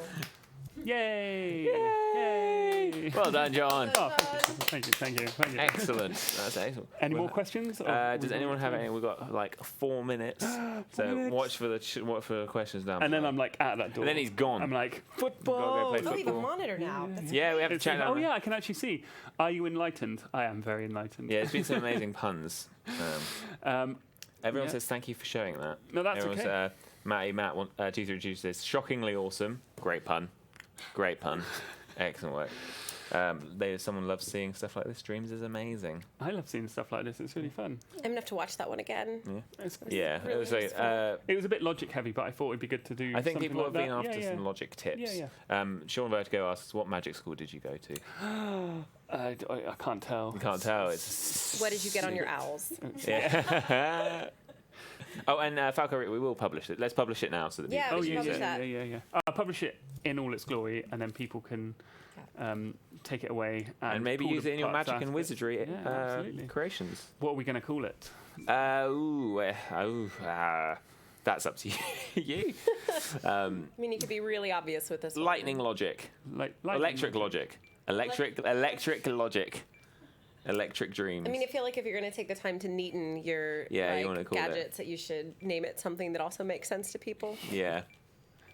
Yay! Yay! Well done, John. Oh, thank you. Excellent. That's excellent. Any Well, more questions? or does we've anyone got have time? any? We've got like 4 minutes. So minutes. watch for the questions down And then below. I'm like at that door. And then he's gone. I'm like, Football. Oh, we have a monitor now. That's Yeah, we have to it's chat like, down oh there. yeah, I can actually see. Are you enlightened? I am very enlightened. Yeah, it's been some amazing puns. Everyone Yeah. says thank you for showing that. No, that's Everyone okay. says, Matt, G3G says, shockingly awesome. Great pun. Great pun. Excellent work. Someone loves seeing stuff like this. Dreams is amazing. I love seeing stuff like this. It's really fun. I'm gonna have to watch that one again. It's, Yeah, really it was like, useful. it was a bit logic heavy, but I thought it'd be good to do. I think something people like have been that. after some logic tips. Yeah, Sean Vertigo asks, what magic school did you go to? I can't tell. You can't tell. It's What did you get on your owls? Yeah. Oh, and Falco, we will publish it. Let's publish it now so that Yeah, people we Oh should yeah, publish yeah, that. yeah. I'll publish it in all its glory, and then people can take it away and maybe pull use the it in your parts magic and out of it. wizardry Yeah, absolutely. creations. What are we going to call it? That's up to you. I mean, you could be really obvious with this one. Lightning logic, Like electric logic, electric logic, electric dreams. I mean, I feel like if you're going to take the time to neaten your Yeah, you wanna call it. gadgets, that you should name it something that also makes sense to people. Yeah,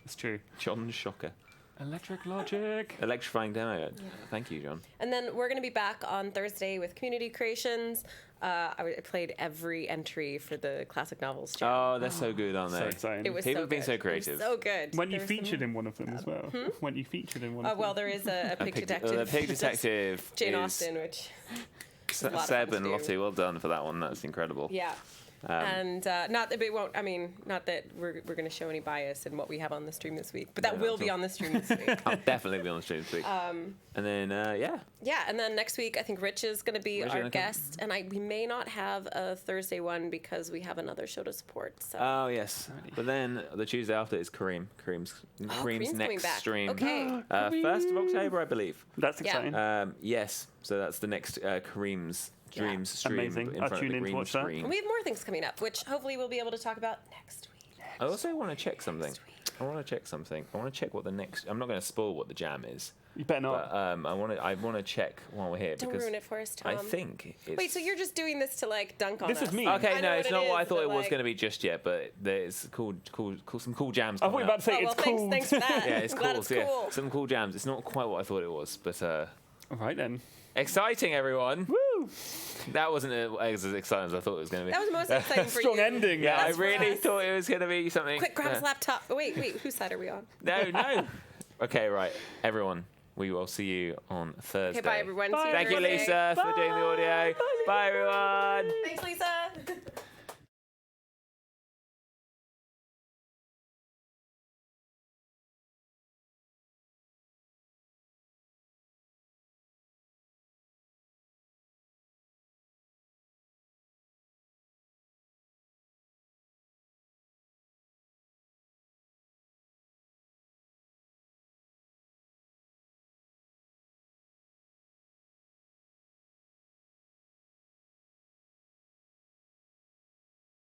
It's true. John Shocker, Electric logic. electrifying demo. Thank you, John. And then we're going to be back on Thursday with community creations. I played every entry for the classic novels jam. Oh, they're so good, aren't So they? exciting. It was People so have been good. so It was creative. so good. When you There was some- featured in one of them as well. When you featured in one of them. Well, there is a pig detective. The pig detective. Jane is Austen, which a lot of Seb fun and to do. Lottie. Well done for that one. That's incredible. yeah. And not that it won't. I mean, not that we're going to show any bias in what we have on the stream this week, but that No, will not be at all. on the stream this week. I'll definitely be on the stream this week. And then, yeah. Yeah, and then next week I think Rich is going to be Rich is our gonna come. guest, and we may not have a Thursday one because we have another show to support. So. Oh, yes. But then the Tuesday after is Kareem. Kareem's Kareem's coming next back. stream. Okay. 1st of October, I believe. That's Yeah. exciting. Yes. So that's the next Kareem's Dreams stream Amazing. in I'll front of tune the in to green watch that. screen. And we have more things coming up, which hopefully we'll be able to talk about next week. I also want to check something. Next week. I want to check something. I want to check what the next. I'm not going to spoil what the jam is. You better not. But I want to check while we're here Don't because ruin it for us, Tom. I think it's. Wait, so you're just doing this to like dunk on This us? is me. Okay, I no, know it's what not it what I is, thought but, it was like- going to be just yet. But there's some cool jams. I thought you were coming about up. to say Oh, well, it's thanks, cool. thanks for that. Yeah, it's I'm glad cool. it's So, yeah, cool. some cool jams. It's not quite what I thought it was, but All right then. exciting, everyone. Woo! That wasn't as exciting as I thought it was going to be. That was most exciting for Strong you. ending. Yeah, I That's for really us. thought it was going to be something. Quick, grab his laptop. Oh, wait, whose side are we on? No. Okay, right, everyone. we will see you on Thursday. Okay, bye everyone. See you Thank you, Thursday. Lisa, for doing the audio. Bye, everyone. Thanks, Lisa.